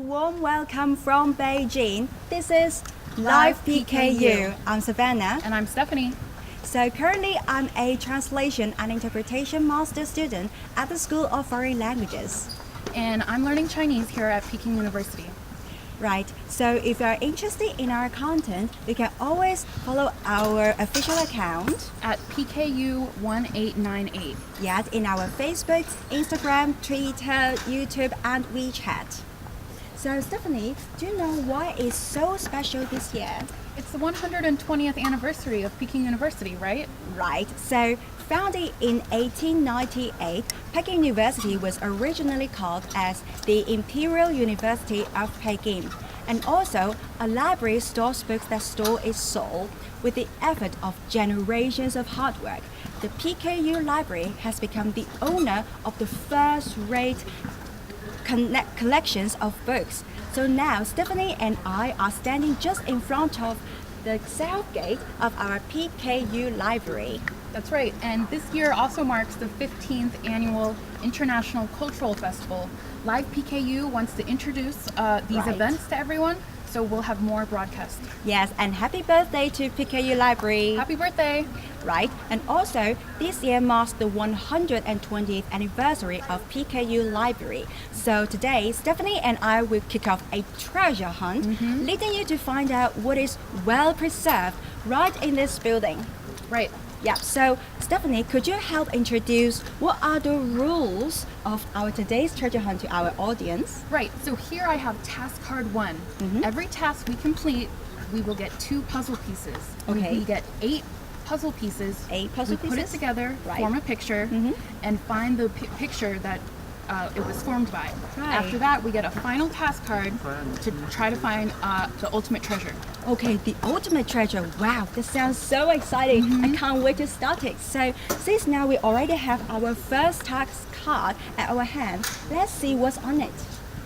warm welcome from Beijing. This is Live PKU. I'm Savannah. And I'm Stephanie. So currently I'm a translation and interpretation master student at the School of Foreign Languages. And I'm learning Chinese here at Peking University. Right, so if you're interested in our content, you can always follow our official account At PKU 1898. Yes, in our Facebook, Instagram, Twitter, YouTube, and WeChat. So Stephanie, do you know why it's so special this year? It's the 120th anniversary of Peking University, right? Right, so founded in 1898, Peking University was originally called as the Imperial University of Peking. And also, a library stores books that store its soul. With the effort of generations of hard work, the PKU Library has become the owner of the first-rate collections of books. So now Stephanie and I are standing just in front of the south gate of our PKU Library. That's right. And this year also marks the 15th annual International Cultural Festival. Live PKU wants to introduce these Right. events to everyone, so we'll have more broadcasts. Yes, and happy birthday to PKU Library. Happy birthday! Right, and also this year marks the 120th anniversary of PKU Library. So today, Stephanie and I will kick off a treasure hunt, leading you to find out what is well preserved right in this building. Right. Yeah, so Stephanie, could you help introduce what are the rules of our today's treasure hunt to our audience? Right. So here I have task card 1. Every task we complete, we will get 2 puzzle pieces. Okay. We get 8 puzzle pieces. 8 puzzle we put it pieces? together, Right. form a picture, and find the picture that it was formed by. Right. After that, we get a final task card to try to find the ultimate treasure. Okay, the ultimate treasure. Wow, this sounds so exciting. I can't wait to start it. So, since now we already have our first task card at our hand, let's see what's on it.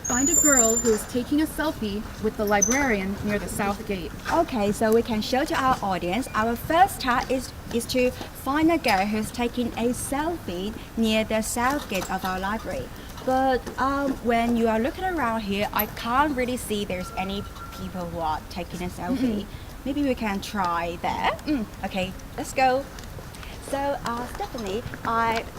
Find a girl who is taking a selfie with the librarian near the south gate. Okay, so we can show to our audience our first task is to find a girl who's taking a selfie near the south gate of our library. But when you are looking around here, I can't really see there's any people who are taking a selfie. Maybe we can try there. Okay, let's go. So Stephanie,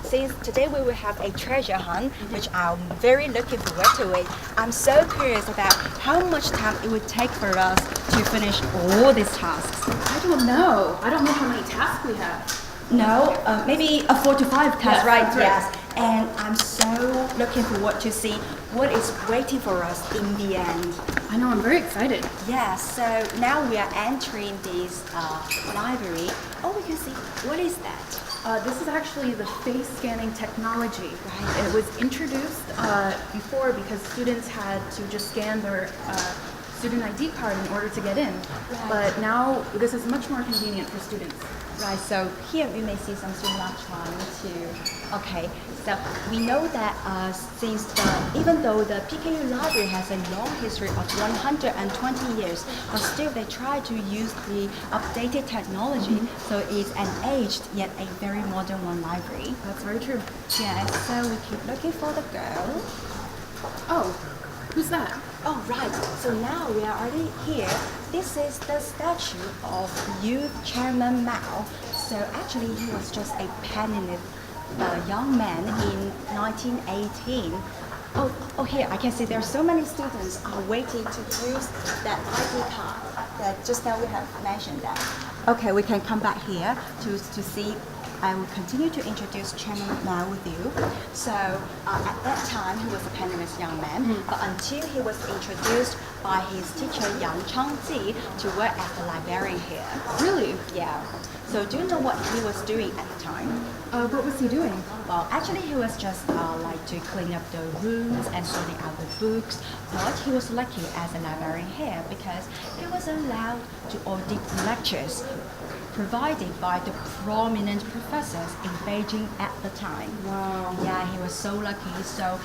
since today we will have a treasure hunt, which I'm very looking forward to it, I'm so curious about how much time it would take for us to finish all these tasks. I don't know. I don't know how many tasks we have. No, maybe a 4 to 5 task, Yes, right? that's right. Yes. And I'm so looking forward to see what is waiting for us in the end. I know. I'm very excited. Yeah, so now we are entering this library. Oh, we can see, what is that? This is actually the face scanning technology. Right. It was introduced before because students had to just scan their student ID card in order to get in. Right. But now this is much more convenient for students. Right, so here we may see some students are trying to, okay, so we know that even though the PKU Library has a long history of 120 years, but still they try to use the updated technology, so it's an aged yet a very modern one library. That's very true. Yeah, so we keep looking for the girl. Oh, who's that? Oh, right. So now we are already here. This is the statue of Youth Chairman Mao. So actually, he was just a penniless young man in 1918. Oh, here I can see there are so many students are waiting to use that ID card that just now we have mentioned that. Okay, we can come back here to see. I will continue to introduce Chairman Mao with you. So at that time, he was a penniless young man, but until he was introduced by his teacher Yang Changji to work as the librarian here. Really? Yeah. So do you know what he was doing at the time? What was he doing? Well, actually, he was just like to clean up the rooms and sorting out the books. But he was lucky as a librarian here because he was allowed to audit lectures provided by the prominent professors in Beijing at the time. Wow. Yeah, he was so lucky. So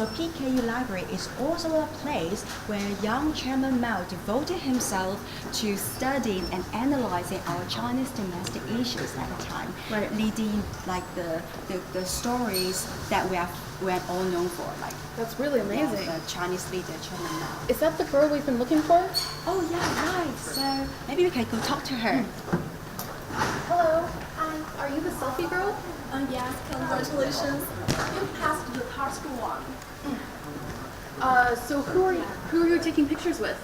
PKU Library is also a place where young Chairman Mao devoted himself to studying and analyzing our Chinese domestic issues at the time, Right. leading like the stories that we are we're all known for, like That's really amazing. the Chinese leader Chairman Mao. Is that the girl we've been looking for? Oh yeah, right. So maybe we can go talk to her. Hello. Hi. Are you the selfie girl? Yes, congratulations. You passed the task one. So who are you taking pictures with?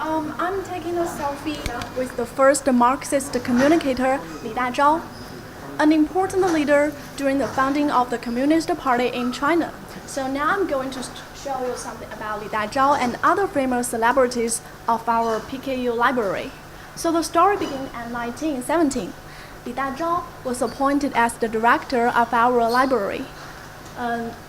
I'm taking a selfie with the first Marxist communicator, Li Dazhao, an important leader during the founding of the Communist Party in China. So now I'm going to show you something about Li Dazhao and other famous celebrities of our PKU library. So the story began in 1917. Li Dazhao was appointed as the director of our library.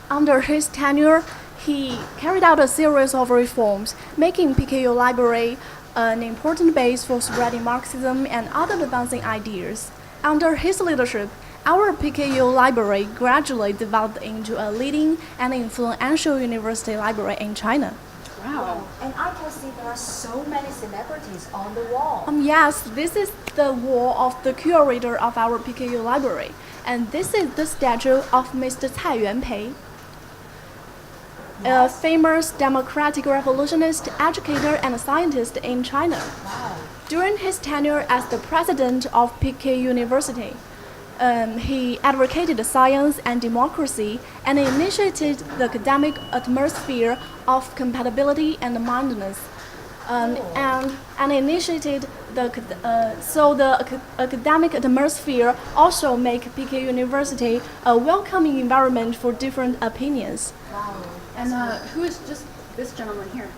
Under his tenure, he carried out a series of reforms, making PKU Library an important base for spreading Marxism and other advancing ideas. Under his leadership, our PKU Library gradually developed into a leading and influential university library in China. Wow. And I can see there are so many celebrities on the wall. Yes, this is the wall of the curator of our PKU Library, and this is the statue of Mr. Cai Yuanpei, a famous democratic revolutionist, educator, and scientist in China. Wow. During his tenure as the president of Peking University, he advocated science and democracy and initiated the academic atmosphere of compatibility and mindedness. And initiated the academic atmosphere also make Peking University a welcoming environment for different opinions. Wow. And who is just this gentleman here?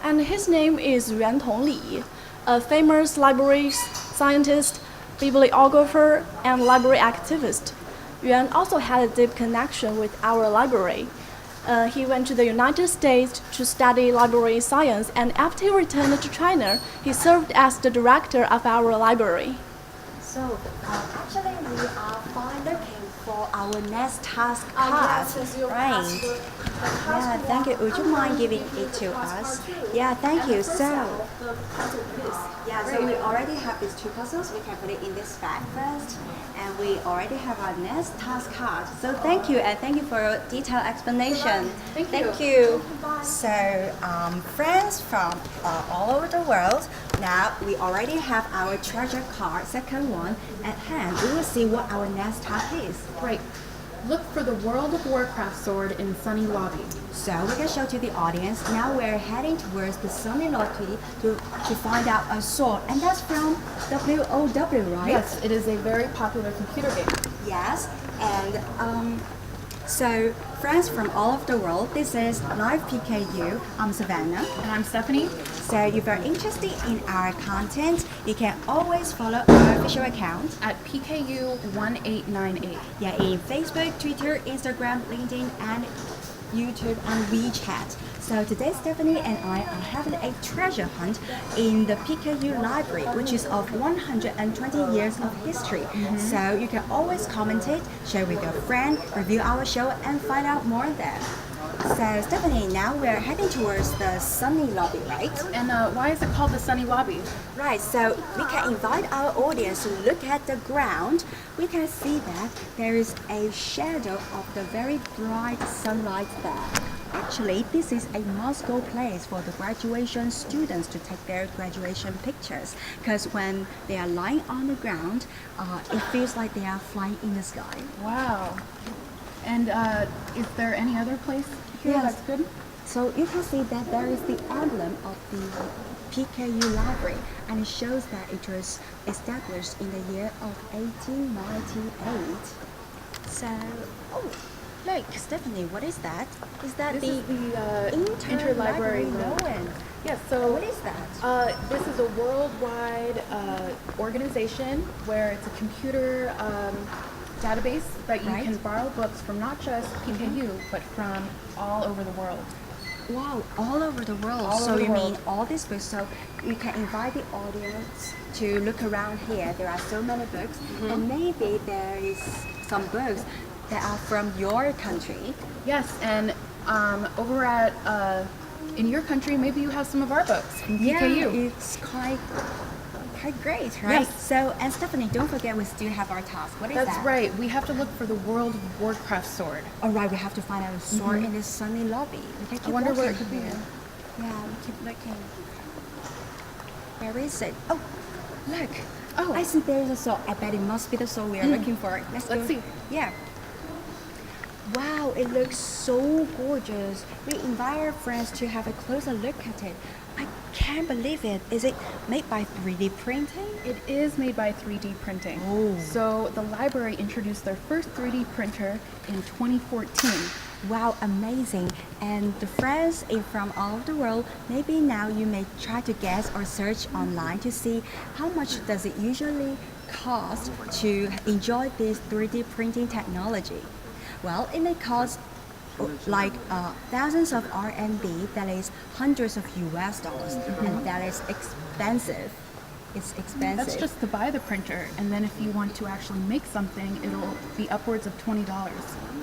And his name is Yuan Tongli, a famous library scientist, bibliographer, and library activist. Yuan also had a deep connection with our library. He went to the United States to study library science, and after he returned to China, he served as the director of our library. So actually we are fine looking for our next task card, Yes, as you passed right? the task Yeah, thank you. Would you mind giving it to us? Yeah, thank you. So, the puzzle piece. yeah, so we already have these two puzzles. We can put it in this bag first, and we already have our next task card. So thank you, and thank you for your detailed explanation. Thank you. So, friends from all over the world, now we already have our treasure card, second one, at hand. We will see what our next task is. Right. Look for the World of Warcraft sword in Sunny Lobby. So we can show to the audience. Now we're heading towards the Sunny Lobby to find out a sword, and that's from WOW, right? Yes, it is a very popular computer game. Yes, and so friends from all over the world, this is Live PKU. I'm Savannah. And I'm Stephanie. So if you're interested in our content, you can always follow our official account. At PKU 1898. Yeah, in Facebook, Twitter, Instagram, LinkedIn, and YouTube and WeChat. So today Stephanie and I are having a treasure hunt in the PKU Library, which is of 120 years of history. So you can always commentate, share with your friend, review our show, and find out more there. So Stephanie, now we're heading towards the Sunny Lobby, right? And why is it called the Sunny Lobby? Right, so we can invite our audience to look at the ground. We can see that there is a shadow of the very bright sunlight there. Actually, this is a must-go place for the graduation students to take their graduation pictures, because when they are lying on the ground, it feels like they are flying in the sky. Wow. And is there any other place here Yes. that's good? So you can see that there is the emblem of the PKU Library, and it shows that it was established in the year of 1898. So, oh, look, Stephanie, what is that? Is that This is the Interlibrary Interlibrary Loan? Yes, so What is that? this is a worldwide organization where it's a computer database that you Right. can borrow books from not just PKU, but from all over the world. Wow, all over the world. All so over the you world. mean all these books? So you can invite the audience to look around here. There are so many books, and maybe there is some books that are from your country. Yes, and over at in your country, maybe you have some of our books from PKU. Yeah, it's quite quite great, right? Yes. So, and Stephanie, don't forget we still have our task. What is that? That's right. We have to look for the World of Warcraft sword. All right, we have to find out a sword in this sunny lobby. We can keep I wonder where it walking could be. here. Yeah, we keep looking. Where is it? Oh, look. Oh. I see there's a sword. I bet it must be the sword we are looking for. Let's go. see. Yeah. Wow, it looks so gorgeous. We invite our friends to have a closer look at it. I can't believe it. Is it made by 3D printing? It is made by 3D printing. Oh. So the library introduced their first 3D printer in 2014. Wow, amazing. And the friends from all over the world, maybe now you may try to guess or search online to see how much does it usually cost to enjoy this 3D printing technology. Well, it may cost like thousands of RMB, that is hundreds of US dollars, and that is expensive. It's expensive. That's just to buy the printer, and then if you want to actually make something, it'll be upwards of $20.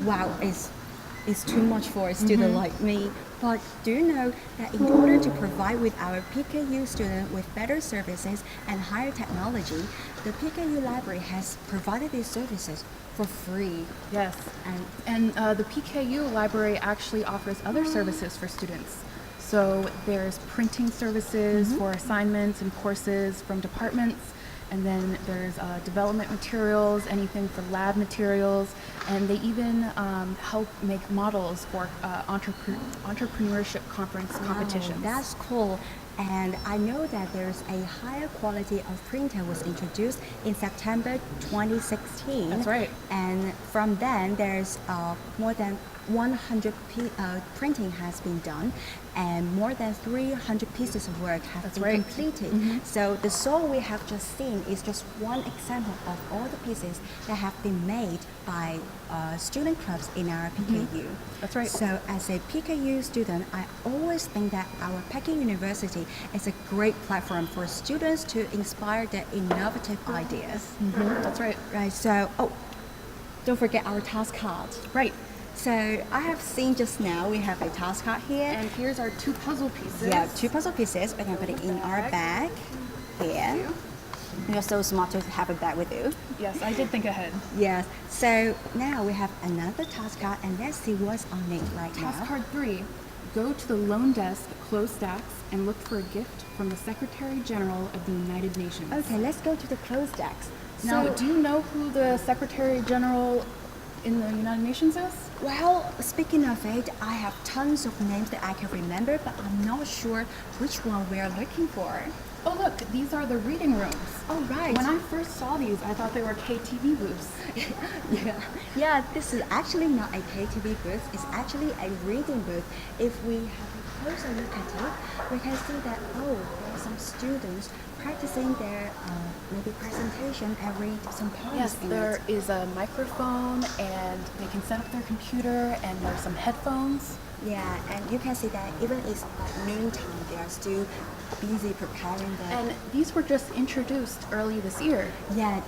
Wow, it's too much for a student like me. But do you know that in order to provide with our PKU student with better services and higher technology, the PKU Library has provided these services for free. Yes, and the PKU Library actually offers other services for students. So there's printing services for assignments and courses from departments, and then there's development materials, anything for lab materials, and they even help make models for entrepreneurship competitions. Wow, that's cool. And I know that there's a higher quality of printer was introduced in September 2016. That's right. And from then, there's more than 100 printing has been done, and more than 300 pieces of work have been completed. So the sword we have just seen is just one example of all the pieces that have been made by student clubs in our PKU. That's right. So as a PKU student, I always think that our Peking University is a great platform for students to inspire their innovative ideas. That's right. Right, so, don't forget our task card. Right. So I have seen just now, we have a task card here. And here's our 2 puzzle pieces. Yeah, 2 puzzle pieces. We're gonna put it in our bag here. You're so smart to have a bag with you. Yes, I did think ahead. Yes. So now we have another task card, and let's see what's on it right Task now. card 3. Go to the loan desk, close stacks, and look for a gift from the Secretary General of the United Nations. Okay, let's go to the closed decks. Now, do you know who the Secretary General in the United Nations is? Well, speaking of it, I have tons of names that I can remember, but I'm not sure which one we're looking for. Oh, look, these are the reading rooms. Oh, right. When I first saw these, I thought they were KTV booths. Yeah, this is actually not a KTV booth, it's actually a reading booth. If we have a closer look at it, we can see that, there are some students practicing their maybe presentation and read some poems. Yes, in there it. is a microphone, and they can set up their computer, and there's some headphones. Yeah, and you can see that even it's like noontime, they are still busy preparing the... And these were just introduced early this year. Yeah,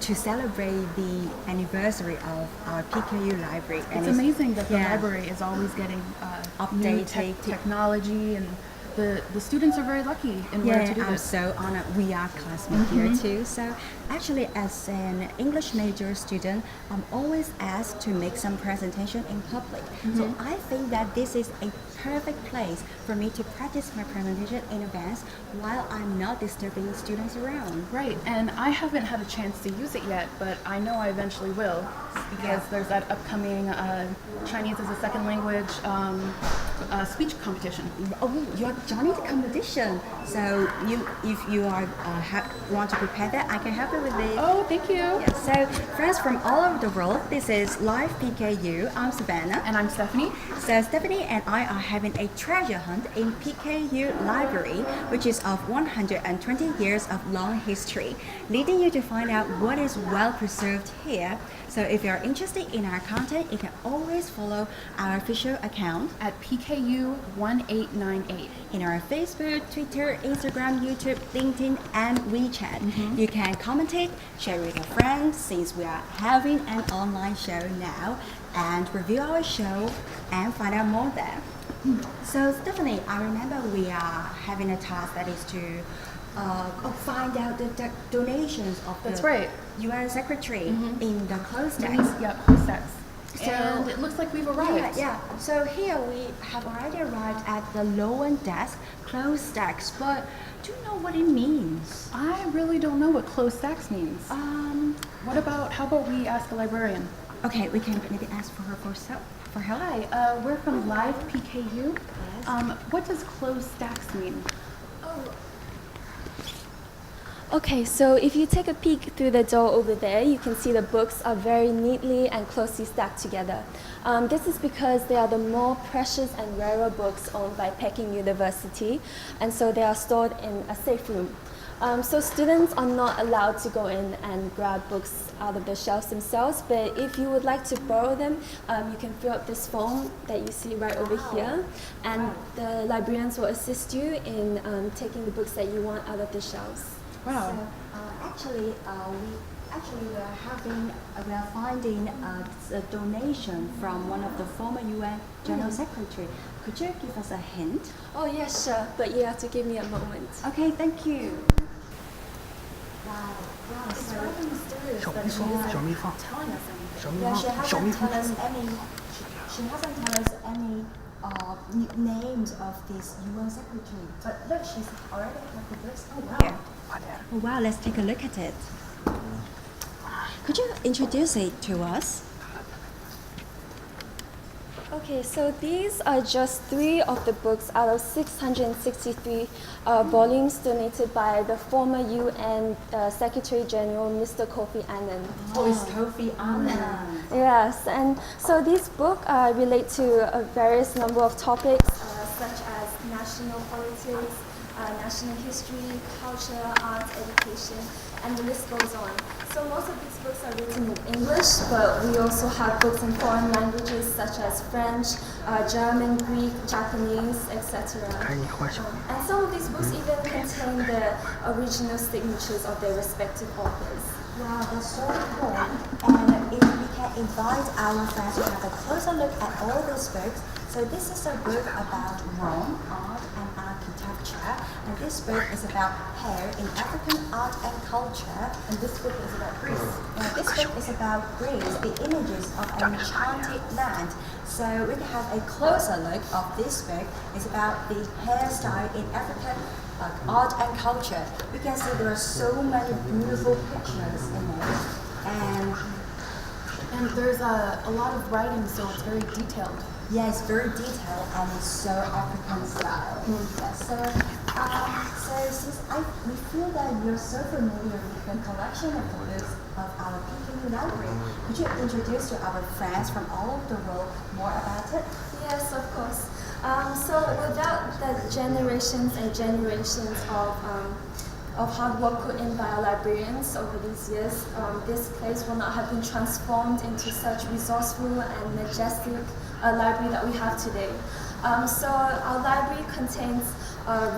to celebrate the anniversary of our PKU Library. It's amazing that the library is always getting new Updated. technology, and the students are very lucky in where to do I'm this. so honored. We are classmates here too. So actually, as an English major student, I'm always asked to make some presentation in public. So I think that this is a perfect place for me to practice my presentation in advance while I'm not disturbing students around. Right, and I haven't had a chance to use it yet, but I know I eventually will, because there's that upcoming Chinese as a second language speech competition. Oh, you're joining the competition. So if you are want to prepare that, I can help you with it. Oh, thank you. Yeah, so friends from all over the world, this is Live PKU. I'm Savannah. And I'm Stephanie. So Stephanie and I are having a treasure hunt in PKU Library, which is of 120 years of long history, leading you to find out what is well preserved here. So if you're interested in our content, you can always follow our official account At PKU 1898. in our Facebook, Twitter, Instagram, YouTube, LinkedIn, and WeChat. You can commentate, share with your friends, since we are having an online show now, and review our show and find out more there. So Stephanie, I remember we are having a task that is to find out the donations of That's the right. UN Secretary in the closed desk. Yep, close decks. So- And it looks like we've arrived. Yeah. So here we have already arrived at the lower desk, closed desk. But do you know what it means? I really don't know what closed stacks means. How about we ask a librarian? Okay, we can maybe ask for her for help. Hi, we're from Live PKU. What does closed stacks mean? Okay, so if you take a peek through the door over there, you can see the books are very neatly and closely stacked together. This is because they are the more precious and rarer books owned by Peking University, and so they are stored in a safe room. So students are not allowed to go in and grab books out of the shelves themselves, but if you would like to borrow them, you can fill up this form that you see right over here, and the librarians will assist you in taking the books that you want out of the shelves. Wow. So we are finding a donation from one of the former UN General Secretary. Could you give us a hint? Oh yeah, sure, but you have to give me a moment. Okay, thank you. Wow. It's So rather mysterious 小 that 蜜 she 蜂， isn't 小蜜蜂， telling us anything. 小蜜 yeah, 蜂， she 小蜜 hasn't 蜂 told。us any. She hasn't told us any names of this UN secretary. But look, she's already have the list here. Oh wow, let's take a look at it. Could you introduce it to us? Okay, so these are just 3 of the books out of 663 volumes donated by the former UN Secretary General, Mr. Kofi Annan. Oh, it's Kofi Annan. Yes, and so these books relate to a various number of topics such as national politics, national history, culture, art, education, and the list goes on. So most of these books are written in English, but we also have books in foreign languages such as French, German, Greek, Japanese, etc. 看你换小蜜。 And some of these books even contain the original signatures of their respective authors. Wow, that's so cool. And if we can invite our friends to have a closer look at all these books. So this is a book about Rome, art and architecture. And this book is about hair in African art and culture. And this book is about Greece. This book is about Greece, the images of an enchanted land. So we can have a closer look of this book. It's about the hairstyle in African art and culture. We can see there are so many beautiful pictures in it. And there's a lot of writing, so it's very detailed. Yeah, it's very detailed and it's so African style. Yeah, so since we feel that you're so familiar with the collection of the books of our PKU Library, could you introduce to our friends from all over the world more about it? Yes, of course. So without the generations and generations of hard work put in by our librarians over these years, this place will not have been transformed into such resourceful and majestic library that we have today. So our library contains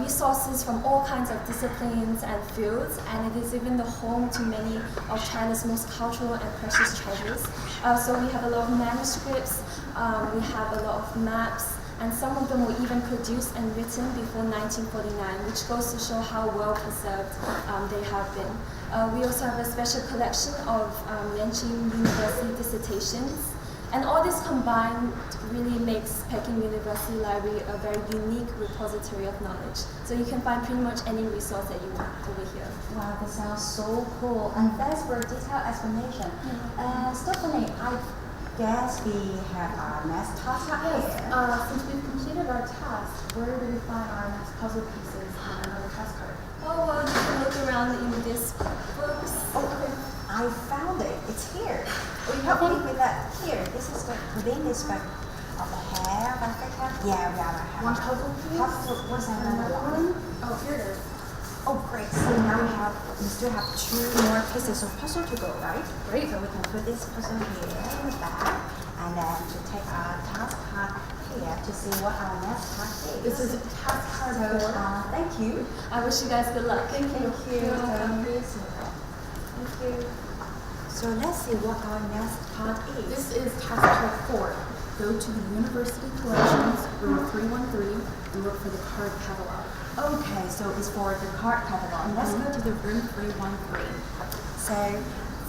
resources from all kinds of disciplines and fields, and it is even the home to many of China's most cultural and precious treasures. So we have a lot of manuscripts, we have a lot of maps, and some of them were even produced and written before 1949, which goes to show how well preserved they have been. We also have a special collection of Peking University dissertations, and all this combined really makes Peking University Library a very unique repository of knowledge. So you can find pretty much any resource that you want over here. Wow, that sounds so cool. And thanks for a detailed explanation. Stephanie, I guess we have our next task here. Since we've completed our task, where do we find our next puzzle pieces on another task card? Oh, well, you can look around in this books. Oh, okay. I found it. It's here. Will you help me with that? Here. This is within this book of the hair of Africa. Yeah, we have a hair. One puzzle piece? What's another one? Oh, here it is. Oh, great. So now we still have 2 more pieces of puzzle to go, right? Great. So we can put this puzzle here in the back, and then to take our task card here to see what our next task is. This is task card So, 4. thank you. I wish you guys good luck. Thank you. You're welcome. Thank you. So let's see what our next card is. This is task card 4. Go to the University Collections, room 313, and look for the card catalog. Okay, so it's for the card catalog. Let's go to the room 313. So,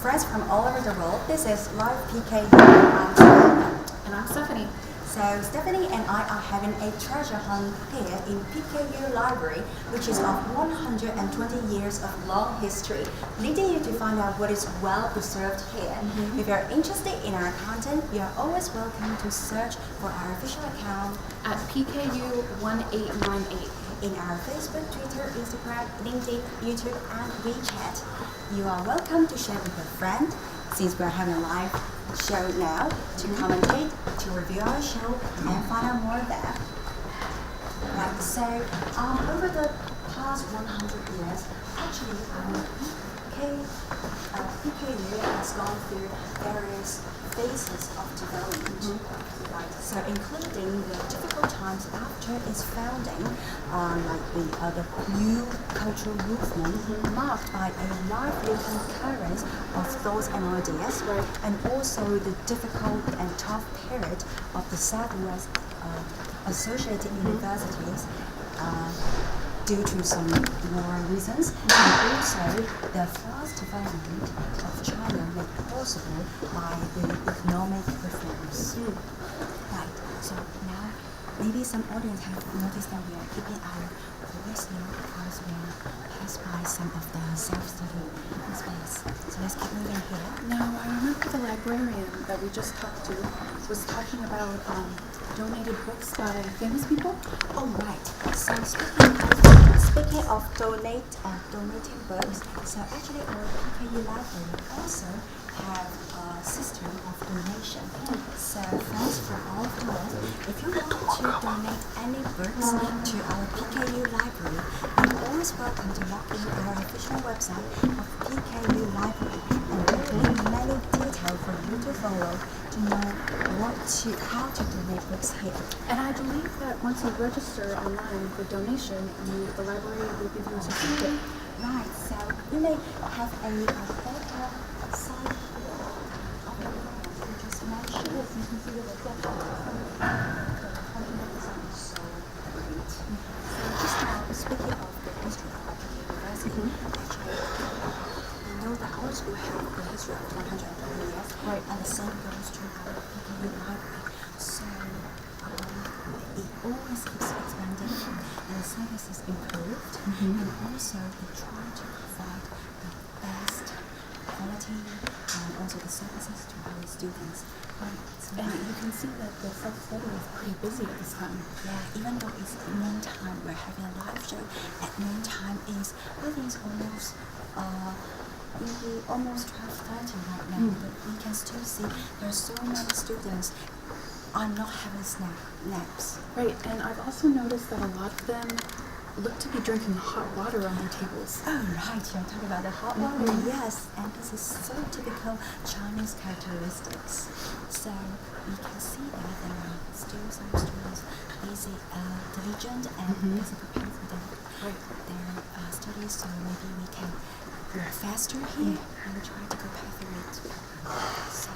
friends from all over the world, this is Live PKU. I'm Savannah. And I'm Stephanie. So Stephanie and I are having a treasure hunt here in PKU Library, which is of 120 years of long history, leading you to find out what is well preserved here. If you're interested in our content, you are always welcome to search for our official account At PKU 1898. in our Facebook, Twitter, Instagram, LinkedIn, YouTube, and WeChat. You are welcome to share with a friend, since we're having a live show now, to commentate, to review our show, and find out more there. Right, so over the past 100 years, actually PKU has gone through various phases of development. Right, so including the difficult times after its founding, like the new cultural movement marked by a lively concurrence of thoughts and ideas, and also the difficult and tough period of the Southwest associated universities due to some war reasons, and also the fast development of China made possible by the economic reforms. Right, so now maybe some audience have noticed that we are keeping our voice low because we are passed by some of the self-study space. So let's keep moving here. Now, I remember the librarian that we just talked to was talking about donated books by famous people. Oh, right. So speaking of donating books, so actually our PKU Library also have a system of donation. So friends from all over the world, if you want to donate any books to our PKU Library, you're always welcome to log in our official website of PKU Library, and there will be many details for you to follow to know how to donate books here. And I believe that once you register online for donation, the library will give you a certificate. Right, so you may have a photo site here of the one you just mentioned. You can see the reflection. So great. So just now, speaking of the history of the university, actually, we know that our school has the history of 120 years, and the same goes to our PKU Library. So it always keeps expanding, and the service is improved, and also they try to provide the best quality and also the services to our students. And you can see that the self-study is pretty busy at this time. Yeah, even though it's noontime, we're having a live show at noontime. I think it's almost maybe almost 12:30 right now, but we can still see there are so many students are not having naps. Right, and I've also noticed that a lot of them look to be drinking hot water on their tables. Oh, right, you're talking about the hot water. Yes, and this is so typical Chinese characteristics. So we can see that there are still some students busy, diligent, and busy preparing for their studies. So maybe we can go faster here and try to go through it. So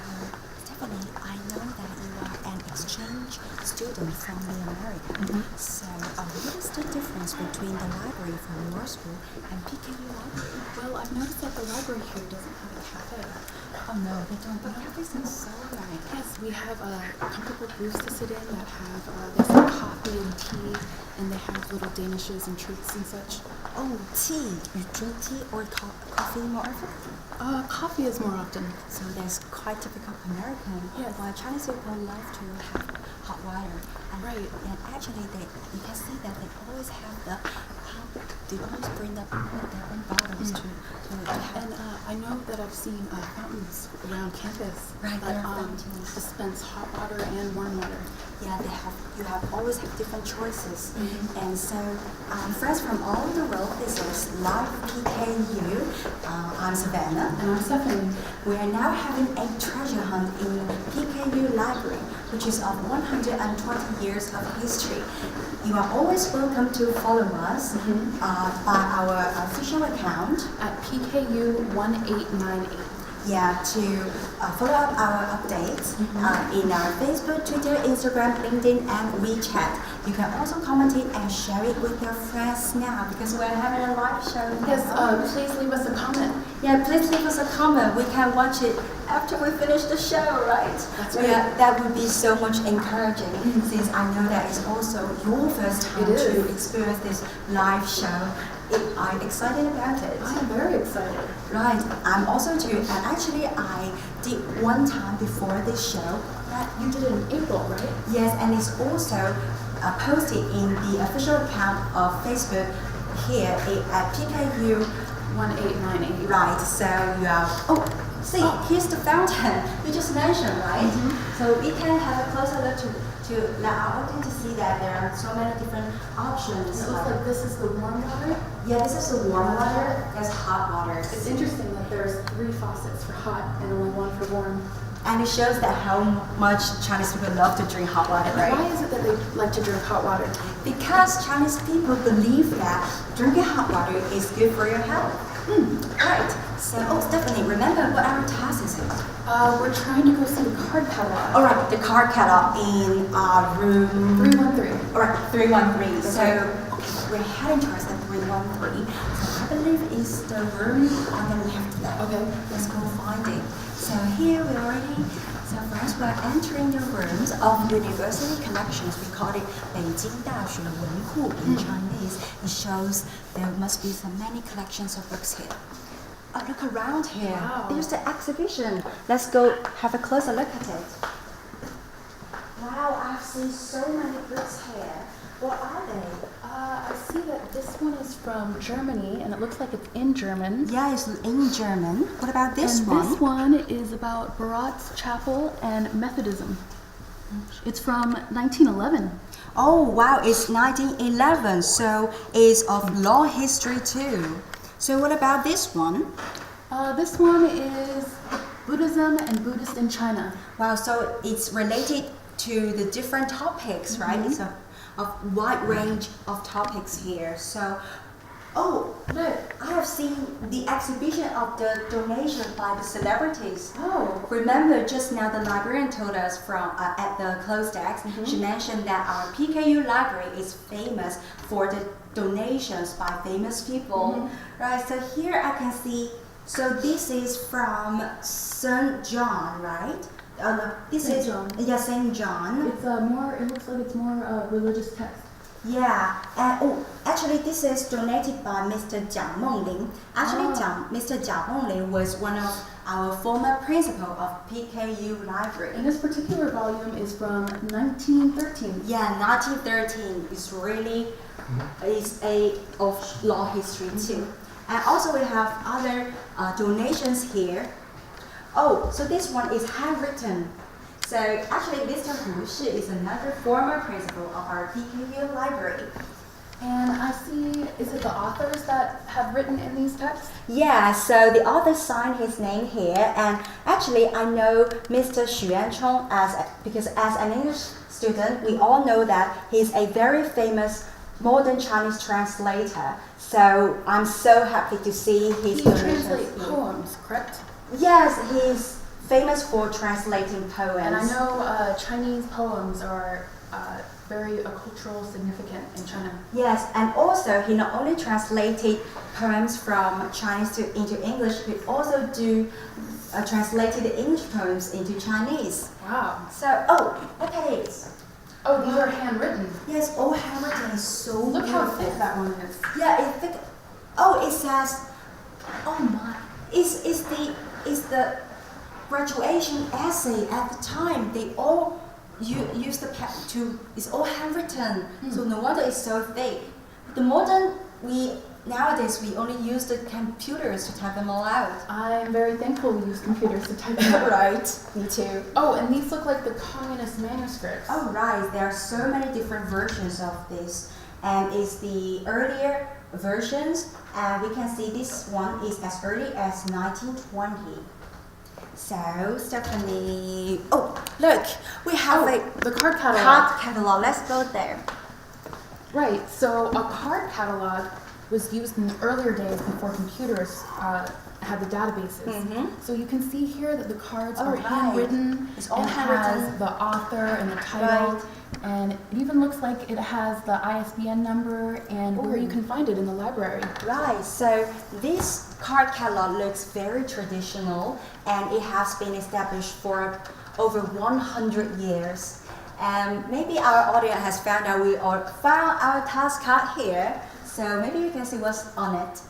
Stephanie, I know that you are an exchange student from the America. So what is the difference between the library from your school and PKU Library? Well, I've noticed that the library here doesn't have a cafe. Oh no, they don't. The cafe seems so nice. Yes, we have comfortable booths to sit in that have they serve coffee and tea, and they have little danishes and treats and such. Oh, tea. You drink tea or coffee more often? Coffee is more often. So that's quite typical American. Yes. While Chinese people love to have hot water. And, Right. And actually, you can see that they always have they always bring their own bottles to have. And I know that I've seen fountains around campus Right, there that are fountains. dispense hot water and warm water. Yeah, you always have different choices. And so, friends from all over the world, this is Live PKU. I'm Savannah. And I'm Stephanie. We are now having a treasure hunt in PKU Library, which is of 120 years of history. You are always welcome to follow us by our official account At PKU 1898. yeah, to follow up our updates in our Facebook, Twitter, Instagram, LinkedIn, and WeChat. You can also comment it and share it with your friends now because we're having a live show now. Yes, please leave us a comment. Yeah, please leave us a comment. We can watch it after we finish the show, right? That's right. Yeah, that would be so much encouraging since I know that it's also your first time to experience this live show. I'm excited about it. I'm very excited. Right, I'm also too. And actually, I did one time before this show. You did it in April, right? Yes, and it's also posted in the official account of Facebook here at PKU 1898. Right, so you are, see, here's the fountain you just mentioned, right? So we can have a closer look to allow audience to see that there are so many different options. It looks like this is the warm water. Yeah, this is the warm water, there's hot water. It's interesting that there's 3 faucets for hot and only 1 for warm. And it shows that how much Chinese people love to drink hot water, right? Why is it that they like to drink hot water? Because Chinese people believe that drinking hot water is good for your health. Right. So, Stephanie, remember what our task is? We're trying to go see the card catalog. All right, the card catalog in room 313. All right, 313. So, we're heading towards the 313. So, I believe it's the room on the left there. Okay. Let's go find it. So, here we already. So, first we're entering the rooms of university collections. We call it 北京大学文库 in Chinese. It shows there must be so many collections of books here. Oh, look around here. Wow. There's the exhibition. Let's go have a closer look at it. Wow, I've seen so many books here. What are they? I see that this one is from Germany, and it looks like it's in German. Yeah, it's in German. What about this And one? this one is about Barat's Chapel and Methodism. It's from 1911. Oh, wow, it's 1911, so it's of law history too. So what about this one? This one is Buddhism and Buddhist in China. Wow, so it's related to the different topics, right? It's a wide range of topics here. So, oh, look, I have seen the exhibition of the donation by the celebrities. Oh. Remember, just now the librarian told us from at the closed desk, she mentioned that our PKU library is famous for the donations by famous people. Right, so here I can see, so this is from St. John, right? No, this St. is John. Yeah, St. John. It's more. It looks like it's more religious text. Yeah, and actually this is donated by Mr. Jiang Mengling. Actually, Mr. Jiang Mengling was one of our former principal of PKU Library. And this particular volume is from 1913. Yeah, 1913 is really is a of law history too. And also we have other donations here. Oh, so this one is handwritten. So actually, Mr. Hu Shi is another former principal of our PKU library. And I see, is it the authors that have written in these texts? Yeah, so the author signed his name here, and actually I know Mr. Xu Yanchong because as an English student, we all know that he's a very famous modern Chinese translator. So I'm so happy to see his He donations translates here. poems, correct? Yes, he's famous for translating poems. And I know Chinese poems are very cultural significant in China. Yes, and also he not only translated poems from Chinese into English, he also translated the English poems into Chinese. Wow. So, look at it. Oh, these are handwritten. Yes, all handwritten is so Look how beautiful. thick that one is. Yeah, it's thick. Oh, it says, oh my, it's the graduation essay at the time. They all use the pen to. It's all handwritten, so no wonder it's so thick. The modern nowadays we only use the computers to type them all out. I'm very thankful we use computers to type them out. Right, me too. Oh, and these look like the communist manuscripts. Oh right, there are so many different versions of this, and it's the earlier versions, and we can see this one is as early as 1920. So, Stephanie, look, we have the card catalog. card catalog. Let's go there. Right, so a card catalog was used in the earlier days before computers have the databases. So you can see here that the cards are right. handwritten. It's all and handwritten. It has the author and the title. Right. And it even looks like it has the ISBN number and where you can find it in the library. Right, so this card catalog looks very traditional and it has been established for over 100 years. And maybe our audience has found out we all found our task card here, so maybe you can see what's on it.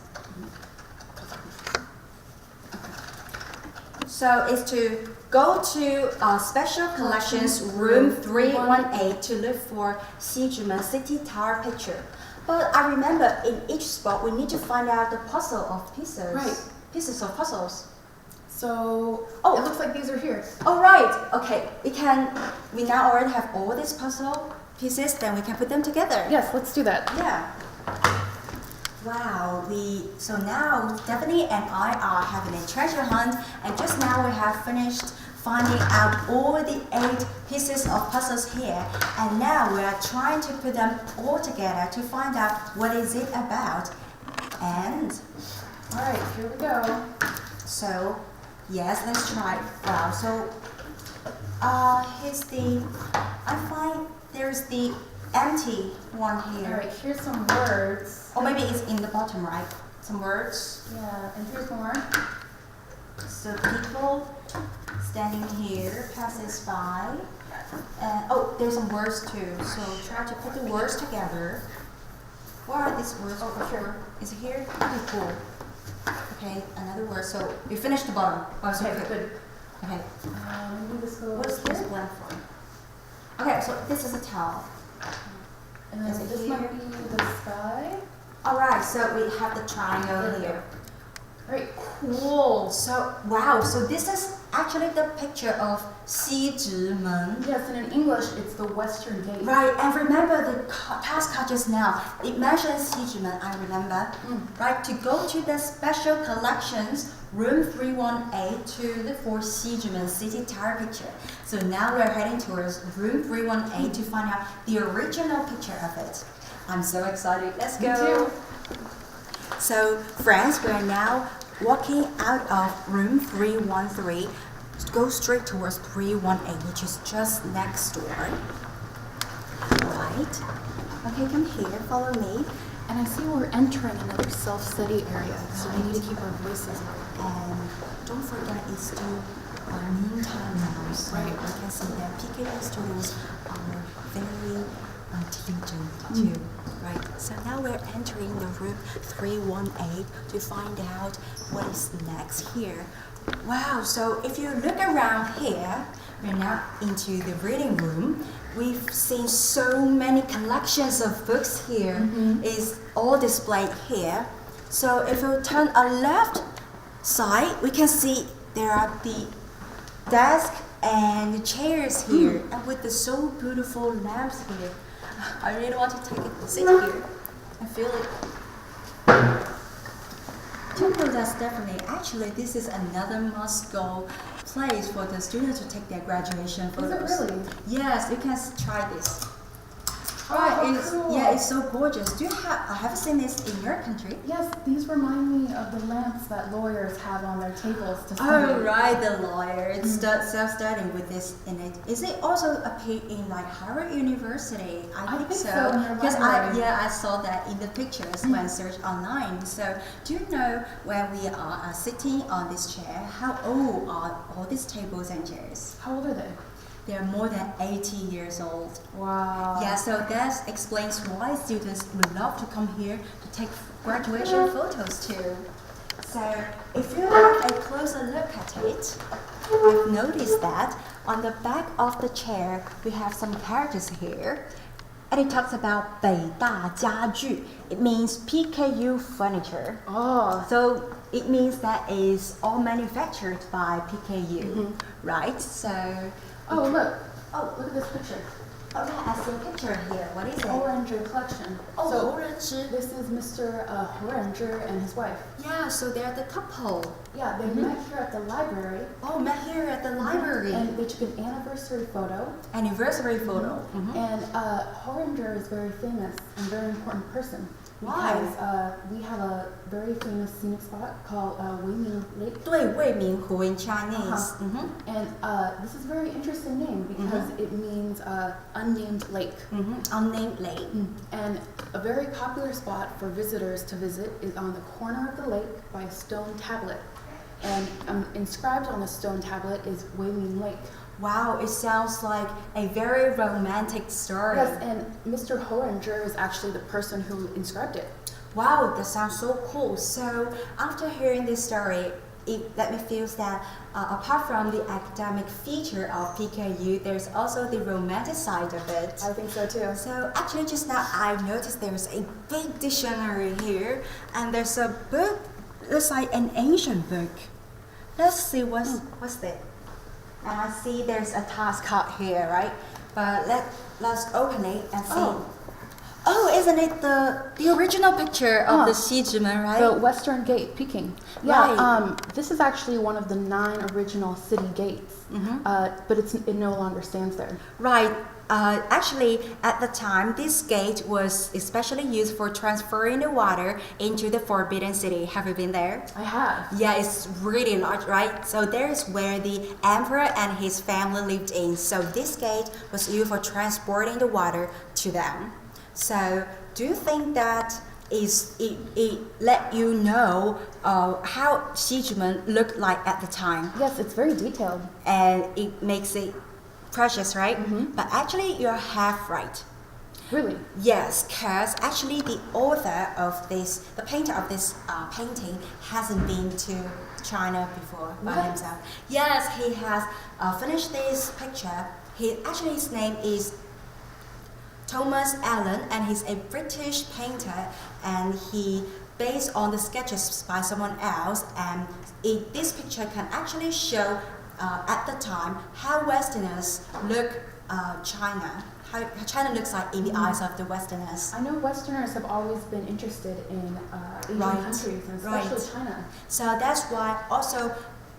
So it's to go to Special Collections Room 318 to look for Xizhimen City Tower picture. But I remember in each spot we need to find out the puzzle of pieces. Right. Pieces of puzzles. So Oh. it looks like these are here. Oh right, okay. We now already have all these puzzle pieces, then we can put them together. Yes, let's do that. Yeah. Wow, so now Stephanie and I are having a treasure hunt, and just now we have finished finding out all the 8 pieces of puzzles here, and now we are trying to put them all together to find out what is it about. And All right, here we go. so yes, let's try. Wow, so I find there's the empty one here. All right, here's some words. Or maybe it's in the bottom, right? Some words. Yeah, and here's more. So people standing here passes by. Oh, there's some words too. So try to put the words together. What are these words? Oh, here. Is it here? Okay, cool. Okay, another word. So you finished the bottom. Oh, so Okay, good. Okay. Maybe this goes What's this here. blank for? Okay, so this is a towel. And Is then it this here? might be the sky. Alright, so we have the triangle here. All right, Cool. So wow, so this is actually the picture of Xizhimen. yes, and in English, it's the Western Gate. Right, and remember the task card just now. It mentions Xizhimen, I remember. Right, to go to the Special Collections Room 318 to look for Xizhimen City Tower picture. So now we're heading towards Room 318 to find out the original picture of it. I'm so excited. Let's go. Me too. So, friends, we are now walking out of room 313. Go straight towards 318, which is just next door. Right. Okay, come here, follow me. And I see we're entering another self-study area, so we need to keep our voices low. And don't forget, it's still learning time now. So Right. you can see that PKU students are very diligent too. Right. So now we're entering the room 318 to find out what is next here. Wow, so if you look around here, we're now into the reading room. We've seen so many collections of books here. It's all displayed here. So if you turn a left side, we can see there are the desk and the chairs here, and with the so beautiful lamps here. I really want to take a seat here and feel it. Temple, that's definitely. Actually, this is another must-go place for the students to take their graduation photos. Is it really? Yes, you can try this. Oh, It's, cool. yeah, it's so gorgeous. I haven't seen this in your country. Yes, these remind me of the lamps that lawyers have on their tables to study. Oh, right, the lawyer. It's self-studying with this in it. Is it also appeared in like Harvard University? I think so. in their Because library. I saw that in the pictures when I searched online. So do you know when we are sitting on this chair, how old are all these tables and chairs? How old are they? They're more than 80 years old. Wow. Yeah, so that explains why students would love to come here to take graduation photos too. So if you have a closer look at it, I've noticed that on the back of the chair we have some characters here, and it talks about 北大家具. It means PKU furniture. Oh. So it means that is all manufactured by PKU, right? So Oh, look. Oh, look at this picture. Okay, I see a picture here. What is it? Oranger collection. Oh, so orange. this is Mr. Oranger and his wife. Yeah, so they're the couple. Yeah, they met here at the library. Oh, met here at the library. And they took an anniversary photo. Anniversary photo. And Oranger is very famous and very important person. Why? Because we have a very famous scenic spot called Weiming Lake. 对，未名湖 in Chinese. And this is a very interesting name because it means unnamed lake. Unnamed lake. And a very popular spot for visitors to visit is on the corner of the lake by a stone tablet. And inscribed on the stone tablet is Weiming Lake. Wow, it sounds like a very romantic story. Yes, and Mr. Horanger is actually the person who inscribed it. Wow, that sounds so cool. So after hearing this story, it let me feel that apart from the academic feature of PKU, there's also the romantic side of it. I think so too. So actually just now I noticed there's a big dictionary here and there's a book, looks like an ancient book. Let's see what's that. And I see there's a task card here, right? But let's open it and see. Oh, isn't it the original picture of the Xizhimen, right? The Western Gate, Peking. Yeah, this is actually one of the 9 original city gates, but it no longer stands there. Right. Actually, at the time, this gate was especially used for transferring the water into the Forbidden City. Have you been there? I have. Yeah, it's really large, right? So there's where the emperor and his family lived in. So this gate was used for transporting the water to them. So do you think that it let you know how Xizhimen looked like at the time? Yes, it's very detailed. And it makes it precious, right? But actually, you're half right. Really? Yes, because actually the author of this, the painter of this painting hasn't been to China before by himself. Yes, he has finished this picture. His name is Thomas Allen, and he's a British painter, and he based on the sketches by someone else, and this picture can actually show at the time how Westerners look China, how China looks like in the eyes of the Westerners. I know Westerners have always been interested in Asian countries, and especially China. So that's why also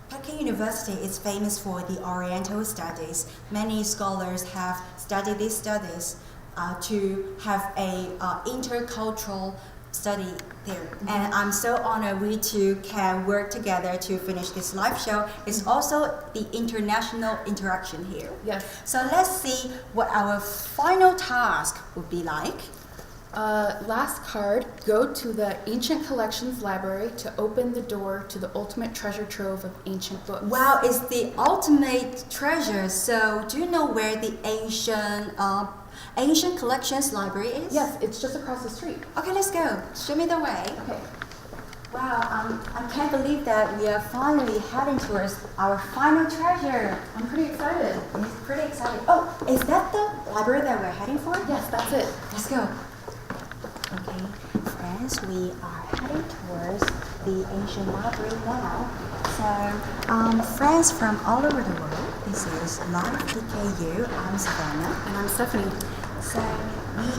Peking University is famous for the Oriental studies. Many scholars have studied these studies to have a intercultural study there. And I'm so honored we two can work together to finish this live show. It's also the international interaction here. Yes. So let's see what our final task would be like. Last card, go to the Ancient Collections Library to open the door to the ultimate treasure trove of ancient books. Wow, it's the ultimate treasure. So do you know where the Ancient Collections Library is? Yes, it's just across the street. Okay, let's go. Show me the way. Okay. Wow, I can't believe that we are finally heading towards our final treasure. I'm pretty excited. I'm pretty excited. Oh, is that the library that we're heading for? Yes, that's it. Let's go. Okay, friends, we are heading towards the ancient library now. So, friends from all over the world, this is Live PKU. I'm Savannah. And I'm Stephanie. So,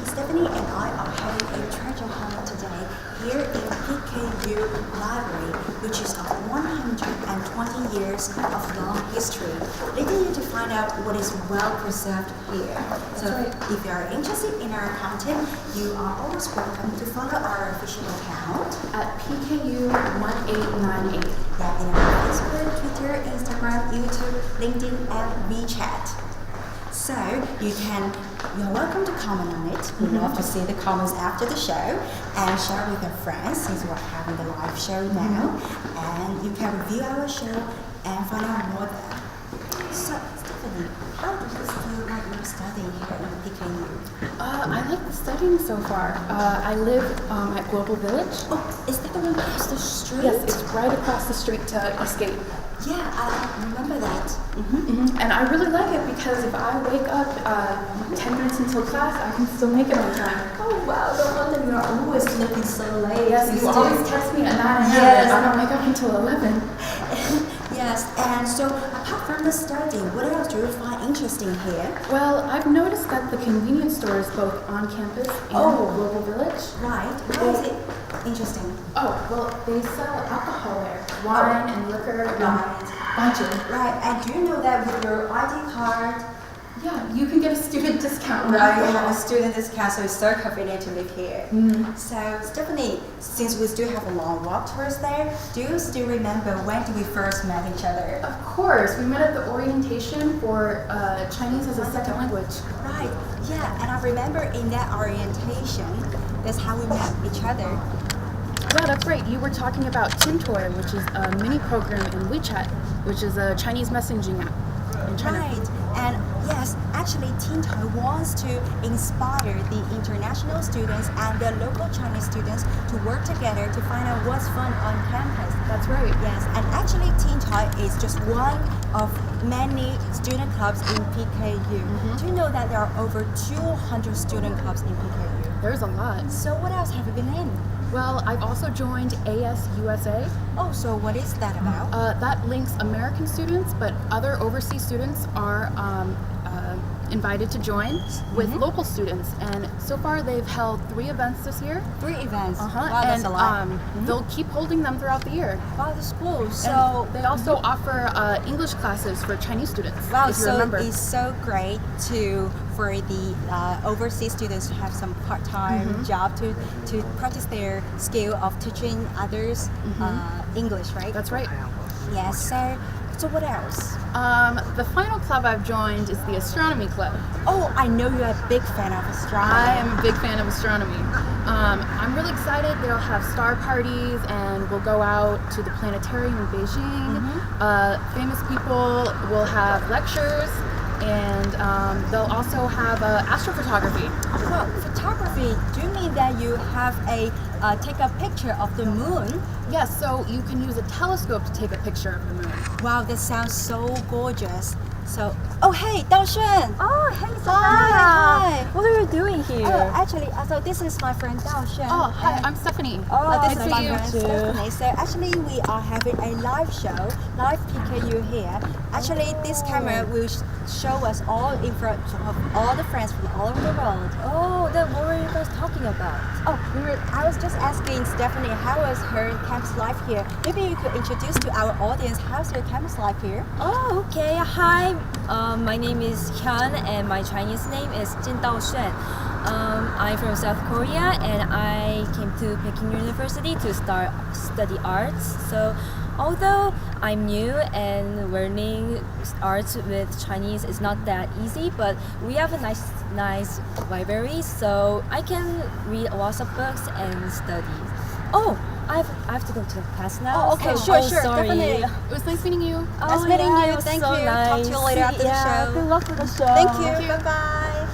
Stephanie and I are having a treasure hunt today here in PKU Library, which is of 120 years of long history, leading you to find out what is well preserved here. So if you are interested in our content, you are always welcome to follow our official account At PKU 1898. in our Facebook, Twitter, Instagram, YouTube, LinkedIn, and WeChat. So you're welcome to comment on it. We'd love to see the comments after the show and share with your friends since we're having the live show now. And you can review our show and find out more there. So, Stephanie, how do you feel like you're studying here in PKU? I like the studying so far. I live at Global Village. Oh, is that the one across the street? Yes, it's right across the street to Escape. Yeah, I remember that. And I really like it because if I wake up 10 minutes until class, I can still make it on time. Oh wow, no wonder you're always looking so late. Yes, you always text me at 9 a.m. Yes. I don't wake up until 11. Yes, and so apart from the study, what else do you find interesting here? Well, I've noticed that the convenience stores both on campus and Global Village. Right. How is it interesting? Oh, well, they sell alcohol there, wine and liquor, and bunches. Right. And do you know that with your ID card, Yeah, you can get a student discount. right, you have a student discount, so it's so convenient to live here. So Stephanie, since we still have a long walk towards there, do you still remember when did we first met each other? Of course, we met at the orientation for Chinese as a second language. Right. Yeah, and I remember in that orientation, that's how we met each other. Yeah, that's right. You were talking about Tintoy, which is a mini program in WeChat, which is a Chinese messaging app in China. Right. And yes, actually Tintoy wants to inspire the international students and the local Chinese students to work together to find out what's fun on campus. That's right. Yes, and actually Tintoy is just one of many student clubs in PKU. Do you know that there are over 200 student clubs in PKU? There's a lot. So what else have you been in? Well, I've also joined ASUSA. Oh, so what is that about? That links American students, but other overseas students are invited to join with local students. And so far, they've held 3 events this year. 3 events. Wow, that's a lot. They'll keep holding them throughout the year. Wow, that's cool. So So they also offer English classes for Chinese students. wow, if you so remember. it's so great for the overseas students to have some part-time job to practice their skill of teaching others English, right? That's right. Yes. So what else? The final club I've joined is the Astronomy Club. Oh, I know you're a big fan of astronomy. I am a big fan of astronomy. I'm really excited. They'll have star parties and we'll go out to the planetarium in Beijing. Famous people will have lectures and they'll also have astrophotography. Well, photography. Do you mean that you have take a picture of the moon? Yes, so you can use a telescope to take a picture of the moon. Wow, that sounds so gorgeous. So, oh hey, Daoshun. Oh, hey, Hi. What are you doing here? Actually, so this is my friend Daoshun. Oh, hi, I'm Stephanie. This nice is to my meet you. friend Stephanie. So actually, we are having a live show, live PKU here. Actually, this camera will show us all in front of all the friends from all over the world. Oh, then what were you guys talking about? Oh, I was just asking Stephanie how was her campus life here. Maybe you could introduce to our audience how's your campus life here. Oh, okay. Hi, my name is Hyun and my Chinese name is Jin Daoshun. I'm from South Korea and I came to Peking University to study arts. So although I'm new and learning arts with Chinese is not that easy, but we have a nice library, so I can read lots of books and study. Oh, I have to go to class now. Oh, okay, so, sure, sorry. definitely. It was nice meeting you. Nice meeting yeah, you. it was Thank so you. Nice. Talk to you later after the show. Good luck with the show. Thank you. Bye bye.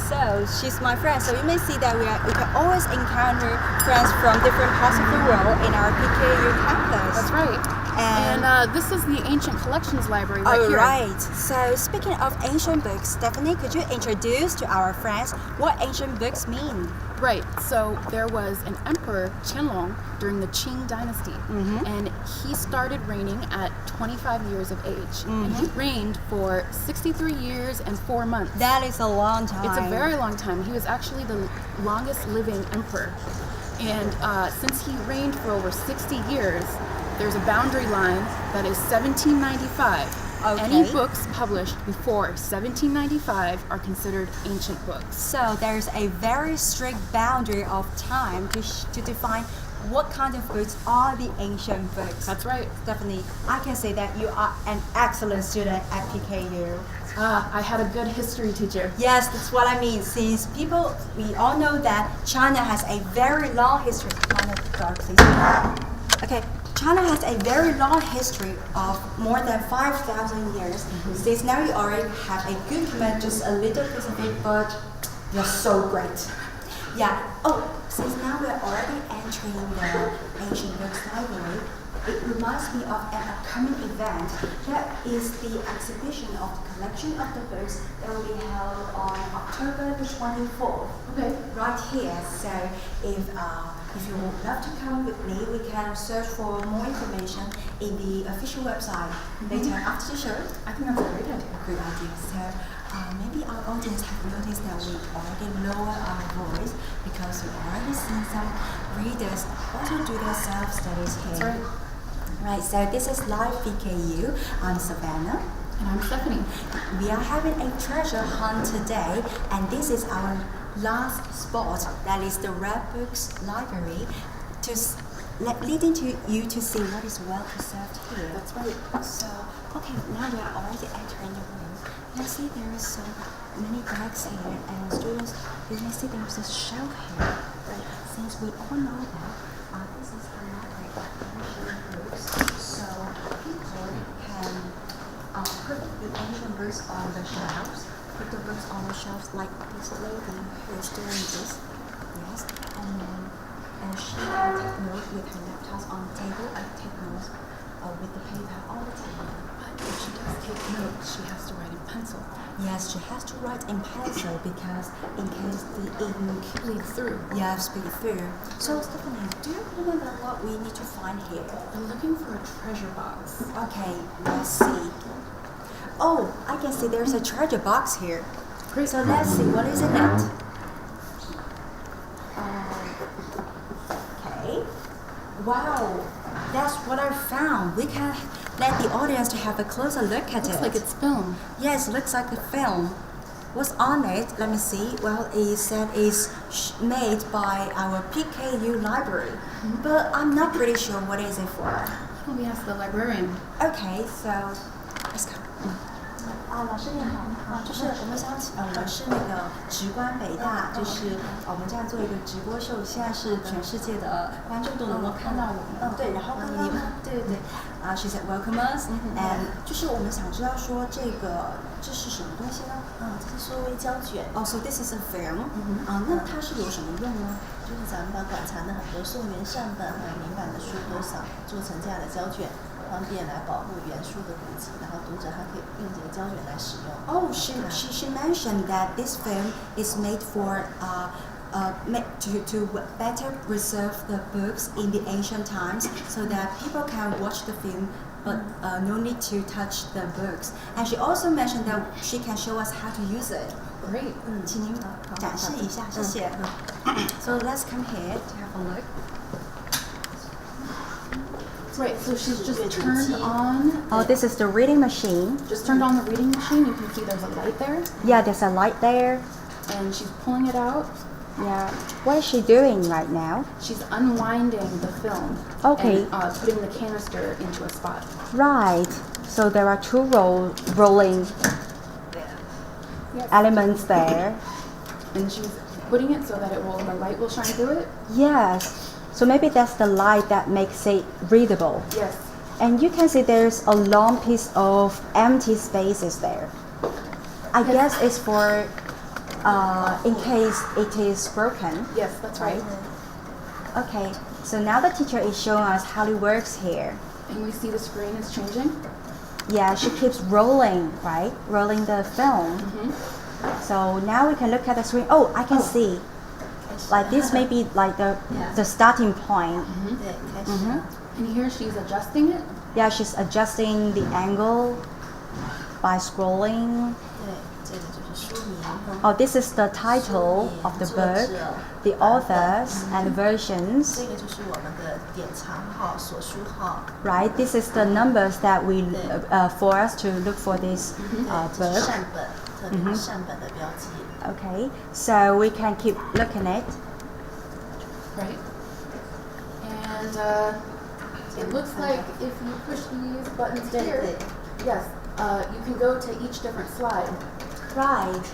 So she's my friend. So you may see that we can always encounter friends from different parts of the world in our PKU campus. That's right. And this is the Ancient Collections Library right All here. right. So speaking of ancient books, Stephanie, could you introduce to our friends what ancient books mean? Right. So there was an emperor, Qianlong, during the Qing dynasty, and he started reigning at 25 years of age, and he reigned for 63 years and 4 months. That is a long time. It's a very long time. He was actually the longest living emperor, and since he reigned for over 60 years, there's a boundary line that is 1795. Okay. Any books published before 1795 are considered ancient books. So there's a very strict boundary of time to define what kind of books are the ancient books. That's right. Stephanie, I can say that you are an excellent student at PKU. I had a good history teacher. Yes, that's what I mean. Since we all know that China has a very long history. Okay, China has a very long history of more than 5,000 years. Since now you already have a good command, just a little piece of it, but you're so great. Yeah. Oh, since now we're already entering the ancient books library, it reminds me of an upcoming event. That is the exhibition of the collection of the books that will be held on October the 24th. Okay. Right here. So if you would love to come with me, we can search for more information in the official website later after the show. I think that's a great idea. Good idea. So maybe our audience have noticed that we already lower our voice because we already seen some readers also do their self-studies here. That's right. Right, so this is Live PKU. I'm Savannah. And I'm Stephanie. We are having a treasure hunt today, and this is our last spot, that is the Red Books Library, leading to you to see what is well preserved here. That's right. So, okay, now we are already entering the room. Let's see, there is so many bags here, and students, you may see there is a shelf here. Right. Since we all know that this is the library of ancient books, so people can put the ancient books on the shelves. Put the books on the shelves like this lady who is doing this. Yes, and she can take notes with her laptop on the table and take notes with the paper on the table. But if she does take notes, she has to write in pencil. Yes, she has to write in pencil because in case the ink Bleeds through. yes, bleed through. So Stephanie, do you remember what we need to find here? I'm looking for a treasure box. Okay, let's see. Oh, I can see there's a treasure box here. Great. So let's see, what is in it? Okay. Wow, that's what I found. We can let the audience to have a closer look at Looks it. like it's film. Yes, looks like a film. What's on it? Let me see. Well, it said it's made by our PKU Library, but I'm not pretty sure what is it for. Well, we asked the librarian. Okay, so let's go. 老师你好，就是我们想请，我们是那个直观北大，就是我们这样做一个直播秀，现在是全世界的观众都能够看到我们。对，然后刚刚对对对She said welcome us, and 就是我们想知道说这是什么东西呢？这是缩微胶卷。also this is a film. 那它是有什么用呢？就是咱们把馆藏的很多宋元善本还有明版的书都想做成这样的胶卷。方便来保护原书的古籍，然后读者还可以用这个胶卷来使用。Oh, she mentioned that this film is made for to better preserve the books in the ancient times, so that people can watch the film, but no need to touch the books. And she also mentioned that she can show us how to use it. Great. 请您展示一下，谢谢。So let's come here to have a look. Right, so she's just turned on. Oh, this is the reading machine. Just turned on the reading machine. You can see there's a light there, Yeah, there's a light there. and she's pulling it out. Yeah. What is she doing right now? She's unwinding the film. Okay. And putting the canister into a spot. Right. So there are two rolling elements there. And she's putting it so that the light will shine through it. Yes. So maybe that's the light that makes it readable. Yes. And you can see there's a long piece of empty spaces there. I guess it's for in case it is broken. Yes, that's right. Okay. So now the teacher is showing us how it works here. And we see the screen is changing. Yeah, she keeps rolling, right? Rolling the film. So now we can look at the screen. Oh, I can see. Like this may be like the starting point. 对，开始了。 And here she's adjusting it. Yeah, she's adjusting the angle by scrolling. 对，这个就是书名。 Oh, this is the title of the book, the authors and versions. 这个就是我们的典藏号、索书号。 Right, this is the numbers that we for us to look for this 这是 book. 善本，特别是善本的标记。 Okay, so we can keep looking at it. Right. And it looks like if you push these buttons here, yes, you can go to each different slide. Right.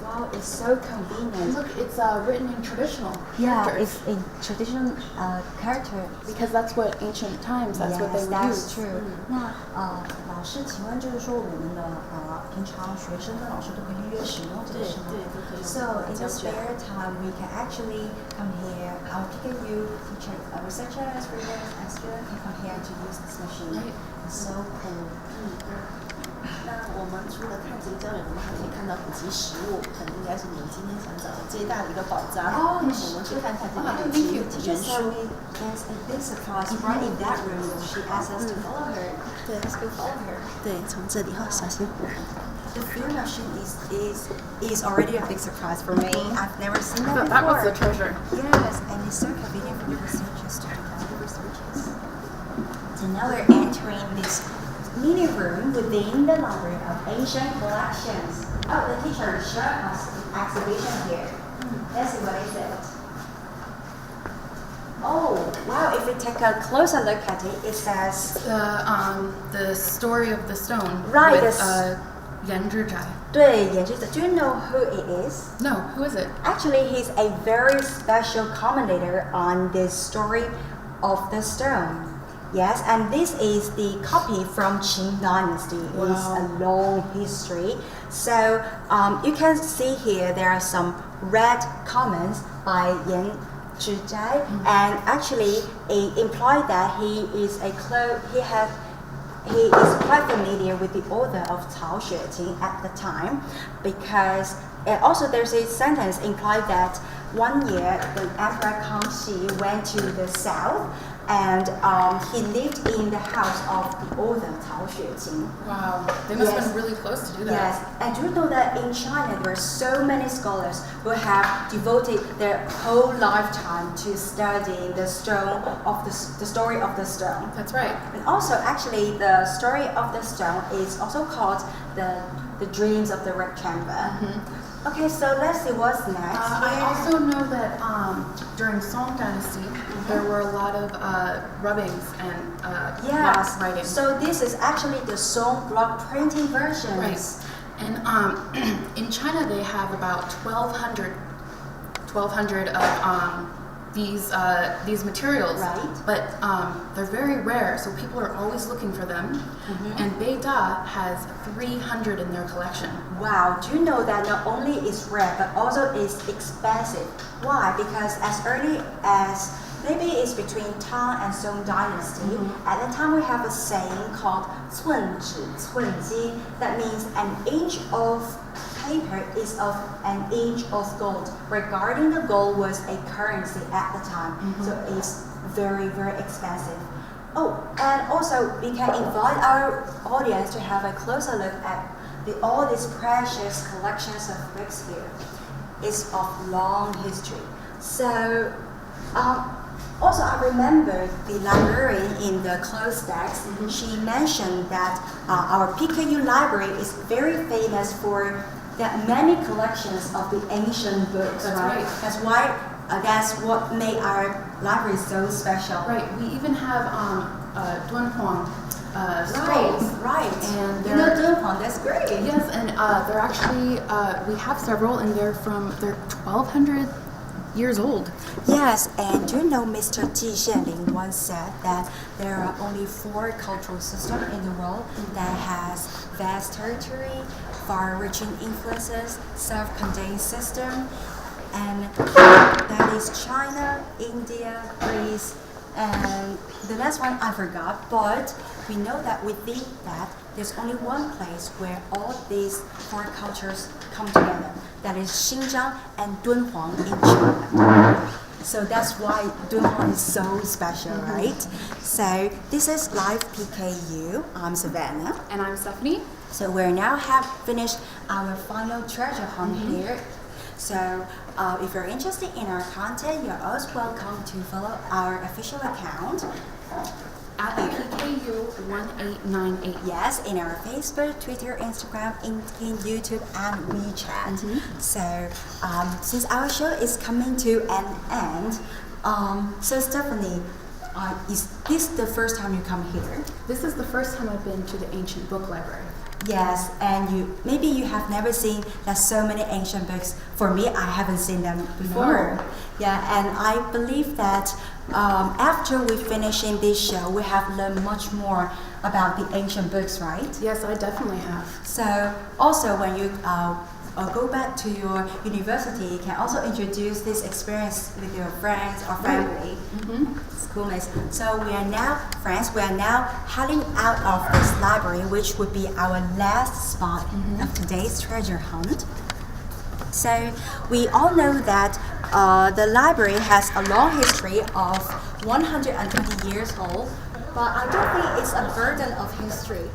Wow, it's so convenient. Look, it's written in traditional Yeah, characters. it's a traditional character. Because that's what ancient times, that's what they Yes, would that's use. true. 那老师，请问就是说，我们的平常学生跟老师都可以预约使用这个是吗？对，都可以。 So in the spare time, we can actually come here. Our PKU teacher, researchers, readers, and students can come here to use this machine. It's so cool. 那我们除了看这个胶卷，我们还可以看到普及实物，可能应该是你们今天想找的最大的一个宝藏。我们去看看这个普及原书。 There's a big surprise right in that room. She asked us to follow her. 对 Let's go follow her. 对，从这里哈，小心。 The film machine is already a big surprise for me. I've never seen that That was the before. treasure. Yes, and it's so convenient for the researchers to do all the researches. So now we're entering this mini room within the library of Asian collections. Oh, the teacher is showing us the exhibition here. Let's see what is it. Oh, wow, if we take a closer look at it, it says The story of the stone. Right, With, this- Yan Zhizhai. 对，也就是 Do you know who it is? No, who is it? Actually, he's a very special commentator on this story of the stone. Yes, and this is the copy from Qing Dynasty. It's a long history. So you can see here there are some red comments by Yan Zhizhai, and actually it implied that he is quite familiar with the author of Cao Xueqing at the time, because also there's a sentence implied that one year the Emperor Kangxi went to the south and he lived in the house of the author Cao Xueqing. Wow, they must have Yes. been really close to do that. Yes, and do you know that in China there are so many scholars who have devoted their whole lifetime to studying the stone of the story of the stone. That's right. And also, actually, the story of the stone is also called the dreams of the red chamber. Okay, so let's see what's next. I also know that during Song Dynasty, there were a lot of rubbings and Yes. block writing. So this is actually the Song block printing versions. Right. And in China, they have about 1,200 of these materials. Right. But they're very rare, so people are always looking for them. And Beida has 300 in their collection. Wow, do you know that not only is rare but also is expensive? Why? Because as early as maybe it's between Tang and Song Dynasty, at the time we have a saying called 寸纸寸金. That means an inch of paper is of an inch of gold. Regarding the gold was a currency at the time, so it's very, very expensive. Oh, and also we can invite our audience to have a closer look at all these precious collections of books here. It's of long history. So, also I remember the librarian in the closed desk. She mentioned that our PKU library is very famous for the many collections of the ancient books. That's right? right. That's what made our library so special. Right. We even have Dunhuang scrolls. Right. And you know they're- Dunhuang, that's great. Yes, and they're actually we have several, and they're 1,200 years old. Yes, and do you know Mr. Ji Xianling once said that there are only 4 cultural systems in the world that has vast territory, far-reaching influences, self-contained system, and that is China, India, Greece, and the last one I forgot, but we know that within that there's only one place where all these 4 cultures come together. That is Xinjiang and Dunhuang in China. So that's why Dunhuang is so special, right? So this is Live PKU. I'm Savannah. And I'm Stephanie. So we now have finished our final treasure hunt here. So if you're interested in our content, you're always welcome to follow our official account. At PKU1898. Yes, in our Facebook, Twitter, Instagram, in YouTube, and WeChat. So since our show is coming to an end, so Stephanie, is this the first time you come here? This is the first time I've been to the Ancient Book Library. Yes, and maybe you have never seen that so many ancient books. For me, I haven't seen them before. No. Yeah, and I believe that after we finish in this show, we have learned much more about the ancient books, right? Yes, I definitely have. So also when you go back to your university, you can also introduce this experience with your friends or family. Coolness. So we are now heading out of this library, which would be our last spot of today's treasure hunt. So we all know that the library has a long history of 120 years old, but I don't think it's a burden of history.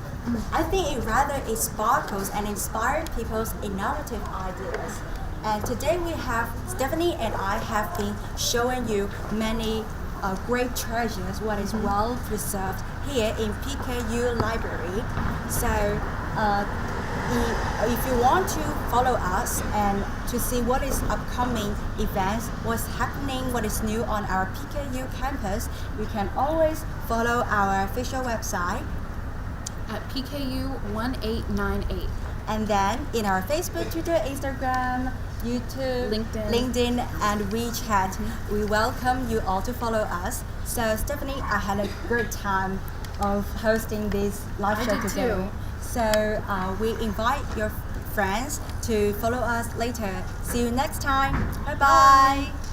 I think it rather sparkles and inspires people's innovative ideas. And today Stephanie and I have been showing you many great treasures, what is well preserved here in PKU Library. So if you want to follow us and to see what is upcoming events, what's happening, what is new on our PKU campus, you can always follow our official website At PKU 1898. and then in our Facebook, Twitter, Instagram, YouTube, LinkedIn, and WeChat. We welcome you all to follow us. So Stephanie, I had a great time of hosting this live show today. Too. So we invite your friends to follow us later. See you next time. Bye bye.